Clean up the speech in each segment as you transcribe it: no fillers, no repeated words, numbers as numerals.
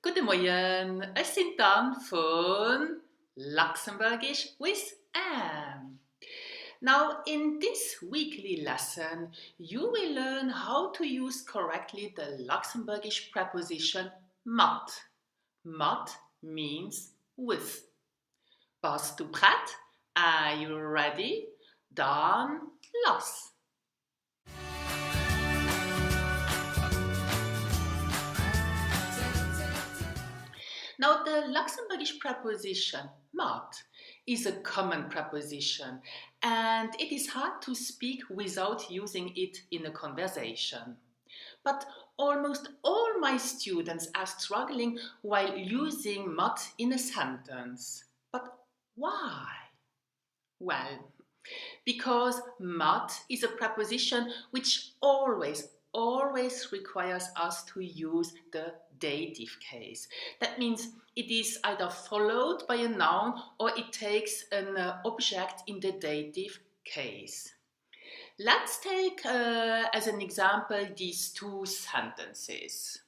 Goedemorgen, es sind dan von Luxembourgish with Anne. Now, in this weekly lesson, you will learn how to use correctly the Luxembourgish preposition mat. Mat means with. Bist du prêt? Are you ready? Dan los! Now, the Luxembourgish preposition mat is a common preposition and it is hard to speak without using it in a conversation. But almost all my students are struggling while using mat in a sentence. But why? Well, because mat is a preposition which always requires us to use the dative case. That means it is either followed by a noun or it takes an object in the dative case. Let's take as an example these two sentences.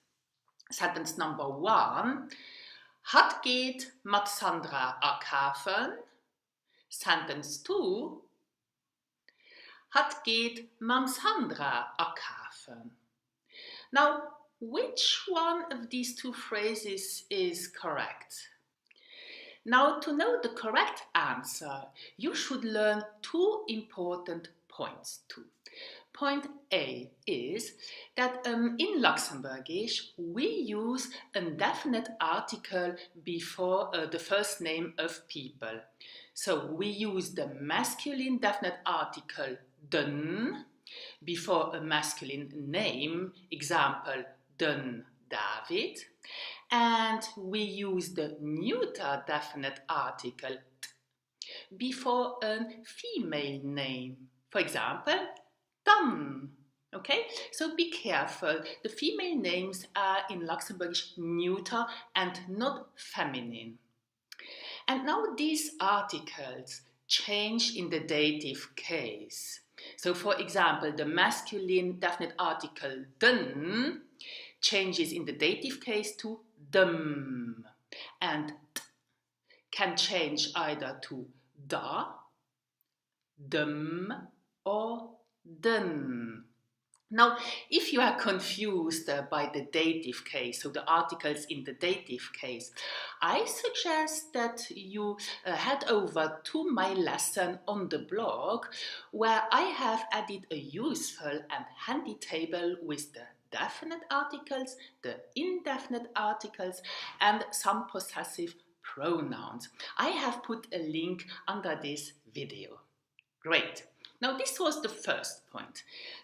Sentence number 1. Het geht met Sandra akaven. Sentence 2. Het geht met Sandra akaven. Now, which one of these two phrases is correct? Now, to know the correct answer, you should learn two important points too. Point A is that in Luxembourgish we use a definite article before the first name of people. So we use the masculine definite article den before a masculine name, example, den David, and we use the neuter definite article t before a female name, for example, dan. Okay, so be careful. The female names are in Luxembourgish neuter and not feminine. And now these articles change in the dative case. So for example, the masculine definite article den changes in the dative case to dem, and t can change either to da, dem, or den. Now, if you are confused by the dative case, so the articles in the dative case, I suggest that you head over to my lesson on the blog, where I have added a useful and handy table with the definite articles, the indefinite articles, and some possessive pronouns. I have put a link under this video. Great. Now, this was the first point.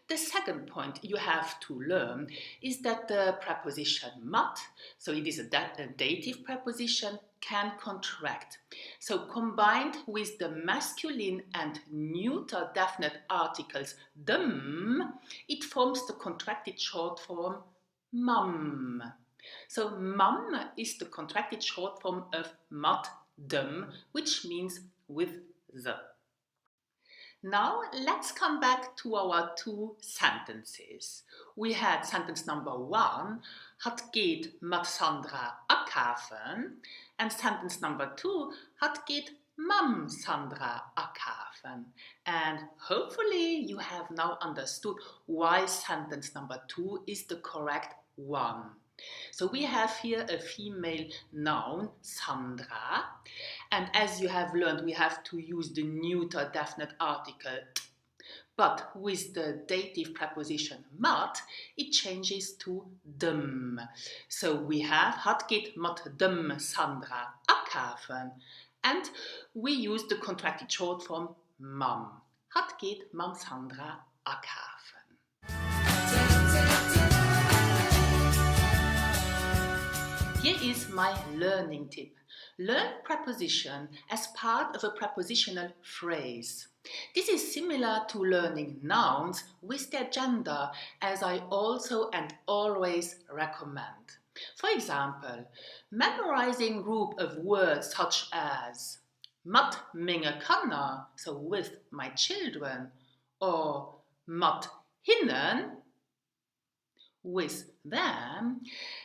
The second point you have to learn is that the preposition mat, so it is a dative preposition, can contract. So combined with the masculine and neuter definite articles dem, it forms the contracted short form mam. So mam is the contracted short form of mat dem, which means with the. Now let's come back to our two sentences. We had sentence number 1, het geht met Sandra akaven, and sentence number 2, het geht mam Sandra akaven. And hopefully you have now understood why sentence number 2 is the correct one. So we have here a female noun, Sandra, and as you have learned, we have to use the neuter definite article t. But with the dative preposition mat, it changes to dem. So we have het geht met dem Sandra akaven, and we use the contracted short form mam. Het geht met Sandra akaven. Here is my learning tip. Learn preposition as part of a prepositional phrase. This is similar to learning nouns with their gender, as I also and always recommend. For example, memorizing group of words such as met meine Kinder, so with my children, or met hinnen, with them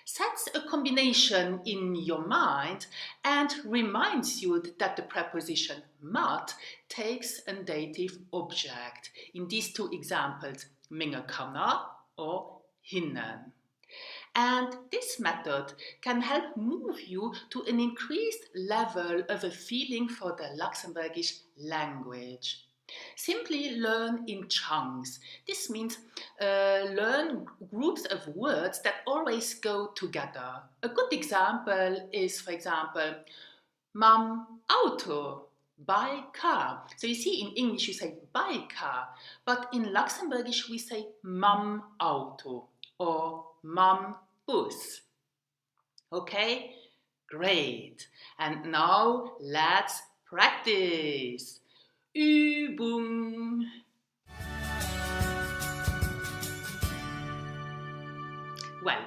sets a combination in your mind and reminds you that the preposition mat takes a dative object. In these two examples, minge kanna or hinnen. And this method can help move you to an increased level of a feeling for the Luxembourgish language. Simply learn in chunks. This means learn groups of words that always go together. A good example is, for example, mam auto, buy car. So you see, in English you say buy car, but in Luxembourgish we say mam auto or mam bus. Okay, great. And now let's practice. Übung. Well,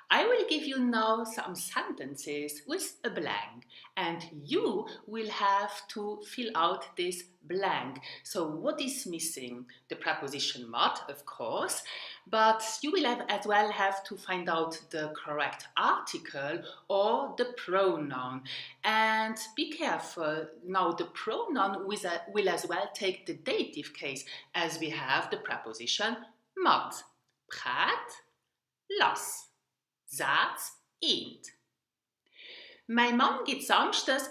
I will give you now some sentences with a blank, and you will have to fill out this blank. So what is missing? The preposition mat, of course, but you will as well have to find out the correct article or the pronoun. And be careful, now the pronoun will as well take the dative case, as we have the preposition mat. Praat, las. Satz 1. Mijn man geht samstags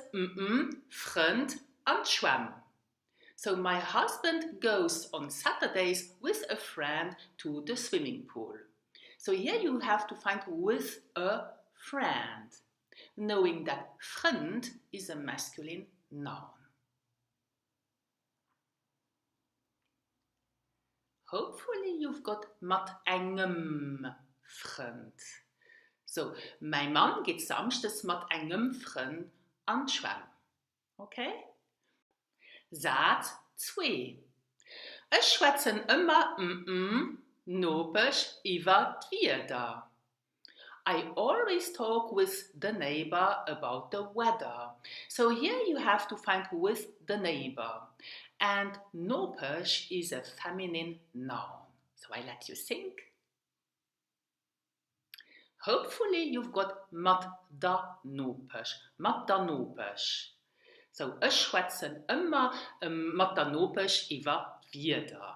vriend aan het zwemmen. So my husband goes on Saturdays with a friend to the swimming pool. So here you have to find with a friend, knowing that vriend is a masculine noun. Hopefully you've got met engem vriend. So, mijn man geht samstags met engem vriend aan het zwemmen. Okay? Satz 2. Ich schwätzen immer nopig iwer d'Wetter. I always talk with the neighbor about the weather. So here you have to find with the neighbor. And nopig is a feminine noun. So I let you think. Hopefully you've got mat da nopig. Mat da nopig. So, ich schwätzen immer mat da nopig iwer d'Wetter.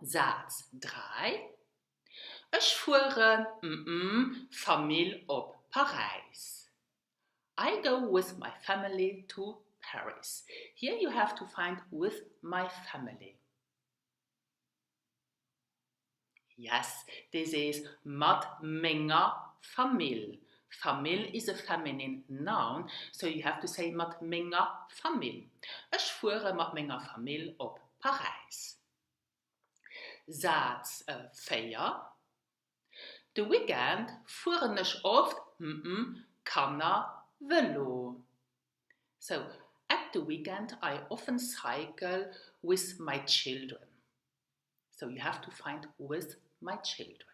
Satz 3. Ich fuhre Familie op Paris. I go with my family to Paris. Here you have to find with my family. Yes, this is mat minge Familie. Familie is a feminine noun, so you have to say mat minge Familie. Ich fuhre mat minge Familie op Paris. Satz 4. The weekend fuhren ich oft kanna velo. So, at the weekend I often cycle with my children. So you have to find with my children.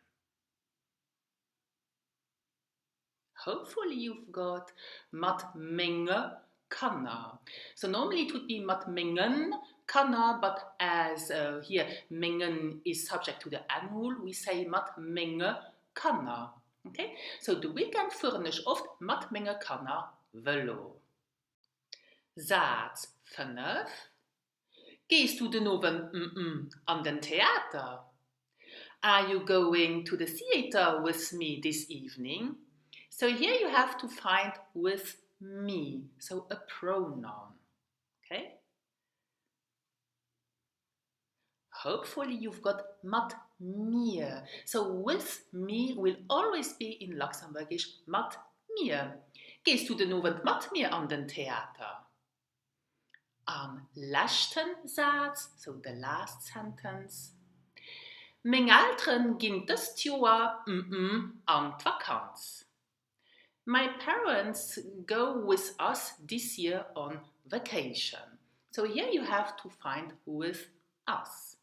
Hopefully you've got mat minge kanna. So normally it would be mat mingen kanna, but as here mingen is subject to the annual, we say mat minge kanna. Okay? So the weekend fuhren ich oft mat minge kanna velo. Satz 5. Gehst du den Abend an den Theater? Are you going to the theater with me this evening? So here you have to find with me, so a pronoun. Okay? Hopefully you've got mat mir. So with me will always be in Luxembourgish mat mir. Gehst du den Abend mat mir an den Theater? Letzten Satz, so the last sentence. Meine Eltern gehen das Jahr an die Vakanz. My parents go with us this year on vacation. So here you have to find with us.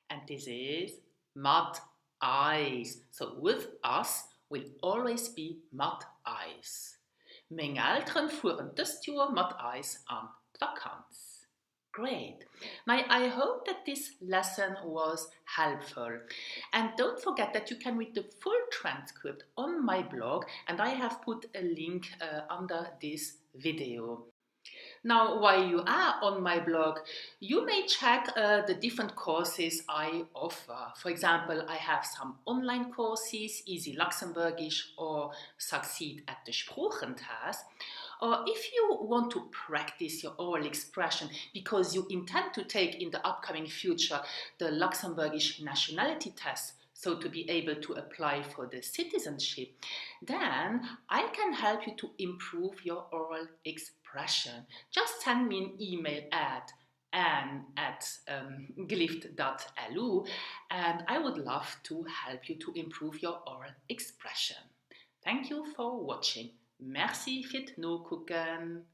And this is mat eyes. So with us will always be mat eyes. Meine Eltern fuhren das Jahr mit uns an die Vakanz. Great. Now, I hope that this lesson was helpful. And don't forget that you can read the full transcript on my blog, and I have put a link under this video. Now, while you are on my blog, you may check the different courses I offer. For example, I have some online courses, Easy Luxembourgish or Succeed at the Sprachentest. Or if you want to practice your oral expression because you intend to take in the upcoming future the Luxembourgish nationality test, so to be able to apply for the citizenship, then I can help you to improve your oral expression. Just send me an email at anne@glift.lu, and I would love to help you to improve your oral expression. Thank you for watching. Merci fürs Zugucken.